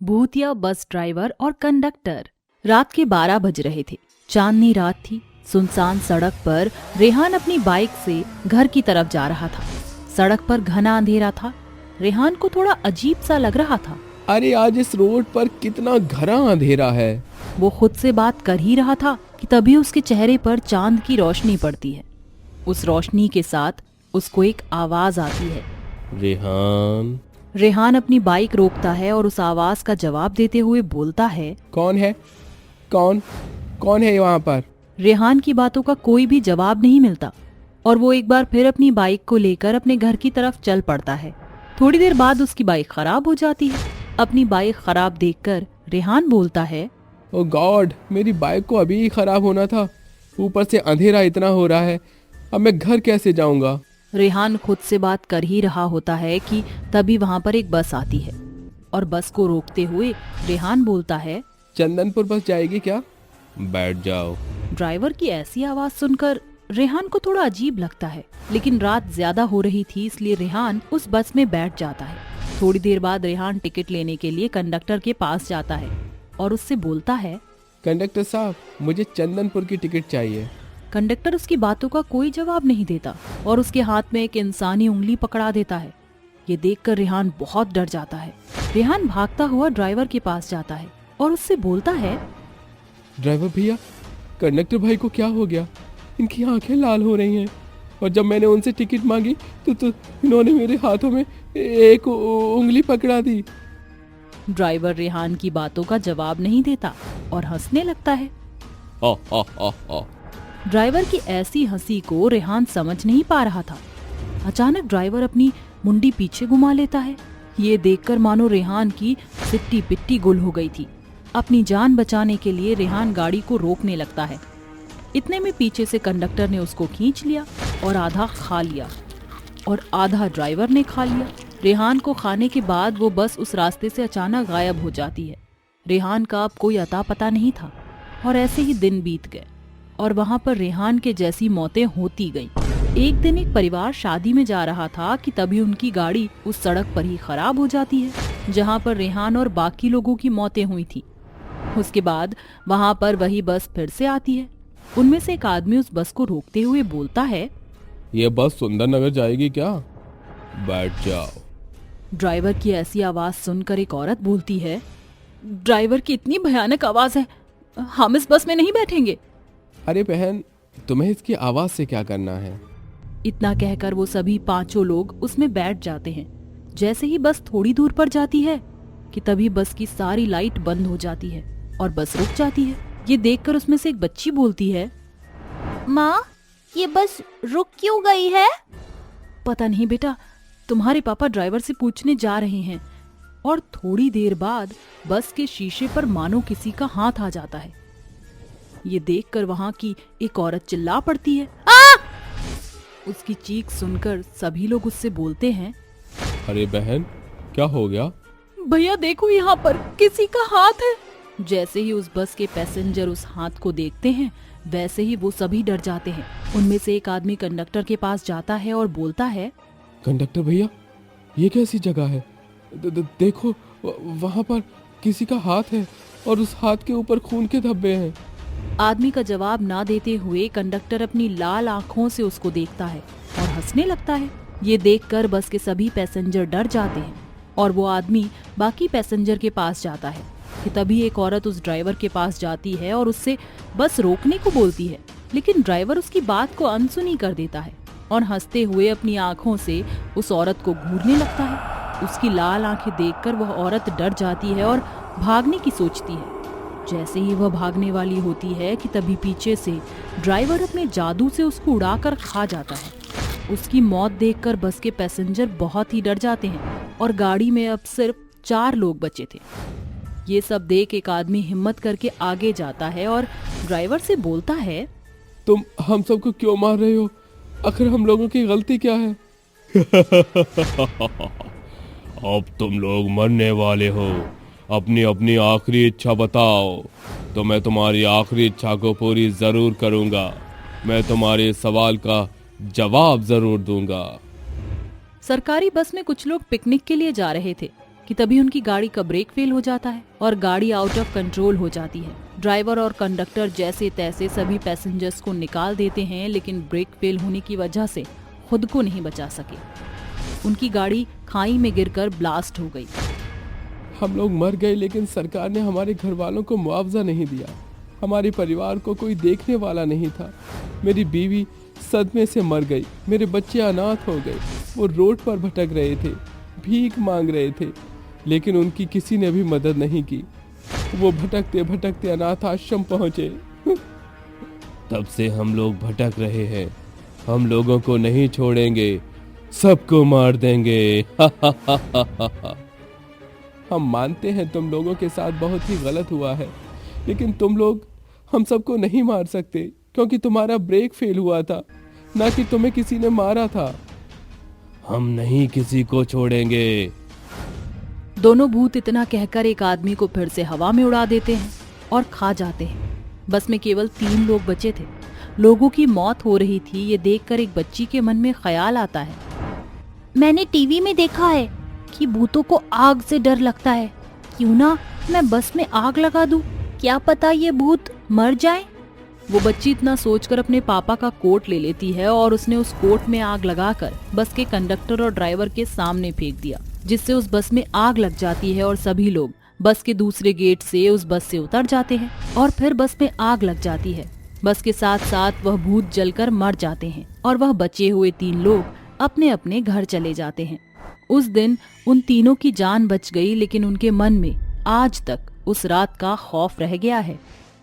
भूतिया bus driver और conductor. रात के 12 बज रहे थे। चांदनी रात थी। सुनसान सड़क पर रेहान अपनी बाइक से घर की तरफ जा रहा था। सड़क पर घना अंधेरा था। रेहान को थोड़ा अजीब सा लग रहा था। अरे आज इस रोड पर कितना घना अंधेरा है। वो खुद से बात कर ही रहा था कि तभी उसके चेहरे पर चांद की रोशनी पड़ती है। उस रोशनी के साथ उसको एक आवाज आती है, रेहान। रेहान अपनी बाइक रोकता है और उस आवाज का जवाब देते हुए बोलता है, कौन है? कौन है वहाँ पर? रेहान की बातों का कोई भी जवाब नहीं मिलता और वो एक बार फिर अपनी बाइक को लेकर अपने घर की तरफ चल पड़ता है। थोड़ी देर बाद उसकी बाइक खराब हो जाती है। अपनी बाइक खराब देखकर रेहान बोलता है, ओ गॉड, मेरी बाइक को अभी ही खराब होना था। ऊपर से अंधेरा इतना हो रहा है, अब मैं घर कैसे जाऊंगा? रेहान खुद से बात कर ही रहा होता है कि तभी वहाँ पर एक बस आती है और बस को रोकते हुए रेहान बोलता है, चंदनपुर बस जाएगी क्या? बैठ जाओ। ड्राइवर की ऐसी आवाज सुनकर रेहान को थोड़ा अजीब लगता है, लेकिन रात ज्यादा हो रही थी इसलिए रेहान उस बस में बैठ जाता है। थोड़ी देर बाद रेहान टिकट लेने के लिए कंडक्टर के पास जाता है और उससे बोलता है, कंडक्टर साहब, मुझे चंदनपुर की टिकट चाहिए। कंडक्टर उसकी बातों का कोई जवाब नहीं देता और उसके हाथ में एक इंसानी उंगली पकड़ा देता है। ये देखकर रेहान बहुत डर जाता है। रेहान भागता हुआ ड्राइवर के पास जाता है और उससे बोलता है, ड्राइवर भैया, कंडक्टर भाई को क्या हो गया? इनकी आंखें लाल हो रही हैं और जब मैंने उनसे टिकट मांगी तो इन्होंने मेरे हाथों में एक उंगली पकड़ा दी। ड्राइवर रेहान की बातों का जवाब नहीं देता और हंसने लगता है। ड्राइवर की ऐसी हंसी को रेहान समझ नहीं पा रहा था। अचानक ड्राइवर अपनी मुंडी पीछे घुमा लेता है। ये देखकर मानो रेहान की सिट्टी पिट्टी गुल हो गई थी। अपनी जान बचाने के लिए रेहान गाड़ी को रोकने लगता है। इतने में पीछे से कंडक्टर ने उसको खींच लिया और आधा खा लिया और आधा ड्राइवर ने खा लिया। रेहान को खाने के बाद वो बस उस रास्ते से अचानक गायब हो जाती है। रेहान का अब कोई अता पता नहीं था और ऐसे ही दिन बीत गए और वहाँ पर रेहान के जैसी मौतें होती गईं। एक दिन एक परिवार शादी में जा रहा था कि तभी उनकी गाड़ी उस सड़क पर ही खराब हो जाती है जहाँ पर रेहान और बाकी लोगों की मौतें हुई थी। उसके बाद वहाँ पर वही बस फिर से आती है। उनमें से एक आदमी उस बस को रोकते हुए बोलता है, ये बस सुंदरनगर जाएगी क्या? बैठ जाओ। ड्राइवर की ऐसी आवाज सुनकर एक औरत बोलती है, ड्राइवर की इतनी भयानक आवाज है, हम इस बस में नहीं बैठेंगे। अरे बहन, तुम्हें इसकी आवाज से क्या करना है? इतना कहकर वो सभी पांचों लोग उसमें बैठ जाते हैं। जैसे ही बस थोड़ी दूर पर जाती है कि तभी बस की सारी लाइट बंद हो जाती है और बस रुक जाती है। ये देखकर उसमें से एक बच्ची बोलती है, माँ, ये बस रुक क्यों गई है? पता नहीं बेटा, तुम्हारे पापा ड्राइवर से पूछने जा रहे हैं। और थोड़ी देर बाद बस के शीशे पर मानो किसी का हाथ आ जाता है। ये देखकर वहां की एक औरत चिल्ला पड़ती है, आ! उसकी चीख सुनकर सभी लोग उससे बोलते हैं, अरे बहन, क्या हो गया? भैया देखो, यहाँ पर किसी का हाथ है। जैसे ही उस बस के पैसेंजर उस हाथ को देखते हैं वैसे ही वो सभी डर जाते हैं। उनमें से एक आदमी कंडक्टर के पास जाता है और बोलता है, कंडक्टर भैया, ये कैसी जगह है? देखो, वहाँ पर किसी का हाथ है और उस हाथ के ऊपर खून के धब्बे हैं। आदमी का जवाब ना देते हुए कंडक्टर अपनी लाल आंखों से उसको देखता है और हंसने लगता है। ये देखकर बस के सभी पैसेंजर डर जाते हैं और वो आदमी बाकी पैसेंजर के पास जाता है कि तभी एक औरत उस ड्राइवर के पास जाती है और उससे बस रोकने को बोलती है, लेकिन ड्राइवर उसकी बात को अनसुनी कर देता है और हंसते हुए अपनी आंखों से उस औरत को घूरने लगता है। उसकी लाल आंखें देखकर वह औरत डर जाती है और भागने की सोचती है। जैसे ही वह भागने वाली होती है कि तभी पीछे से ड्राइवर अपने जादू से उसको उड़ाकर खा जाता है। उसकी मौत देखकर बस के पैसेंजर बहुत ही डर जाते हैं और गाड़ी में अब सिर्फ 4 लोग बचे थे। ये सब देख एक आदमी हिम्मत करके आगे जाता है और ड्राइवर से बोलता है, तुम हम सबको क्यों मार रहे हो? आखिर हम लोगों की गलती क्या है? अब तुम लोग मरने वाले हो। अपनी अपनी आखिरी इच्छा बताओ, तो मैं तुम्हारी आखिरी इच्छा को पूरी जरूर करूंगा। मैं तुम्हारे सवाल का जवाब जरूर दूंगा। सरकारी बस में कुछ लोग पिकनिक के लिए जा रहे थे। कि तभी उनकी गाड़ी का ब्रेक फेल हो जाता है और गाड़ी आउट ऑफ कंट्रोल हो जाती है। ड्राइवर और कंडक्टर जैसे तैसे सभी पैसेंजर्स को निकाल देते हैं, लेकिन ब्रेक फेल होने की वजह से खुद को नहीं बचा सके। उनकी गाड़ी खाई में गिरकर ब्लास्ट हो गई। हम लोग मर गए, लेकिन सरकार ने हमारे घर वालों को मुआवजा नहीं दिया। हमारे परिवार को कोई देखने वाला नहीं था। मेरी बीवी सदमे से मर गई, मेरे बच्चे अनाथ हो गए। वो रोड पर भटक रहे थे, भीख मांग रहे थे, लेकिन उनकी किसी ने भी मदद नहीं की। वो भटकते भटकते अनाथ आश्रम पहुंचे। तब से हम लोग भटक रहे हैं। हम लोगों को नहीं छोड़ेंगे, सबको मार देंगे। हम मानते हैं तुम लोगों के साथ बहुत ही गलत हुआ है, लेकिन तुम लोग हम सबको नहीं मार सकते, क्योंकि तुम्हारा ब्रेक फेल हुआ था, ना कि तुम्हें किसी ने मारा था। हम नहीं किसी को छोड़ेंगे। दोनों भूत इतना कहकर एक आदमी को फिर से हवा में उड़ा देते हैं और खा जाते हैं। बस में केवल 3 लोग बचे थे। लोगों की मौत हो रही थी, ये देखकर एक बच्ची के मन में ख्याल आता है, मैंने टीवी में देखा है कि भूतों को आग से डर लगता है। क्यों ना मैं बस में आग लगा दूं? क्या पता ये भूत मर जाएं? वो बच्ची इतना सोचकर अपने पापा का कोट ले लेती है और उसने उस कोट में आग लगाकर बस के कंडक्टर और ड्राइवर के सामने फेंक दिया, जिससे उस बस में आग लग जाती है और सभी लोग बस के दूसरे गेट से उस बस से उतर जाते हैं और फिर बस में आग लग जाती है। बस के साथ साथ वह भूत जलकर मर जाते हैं और वह बचे हुए 3 लोग अपने अपने घर चले जाते हैं। उस दिन उन तीनों की जान बच गई, लेकिन उनके मन में आज तक उस रात का खौफ रह गया है।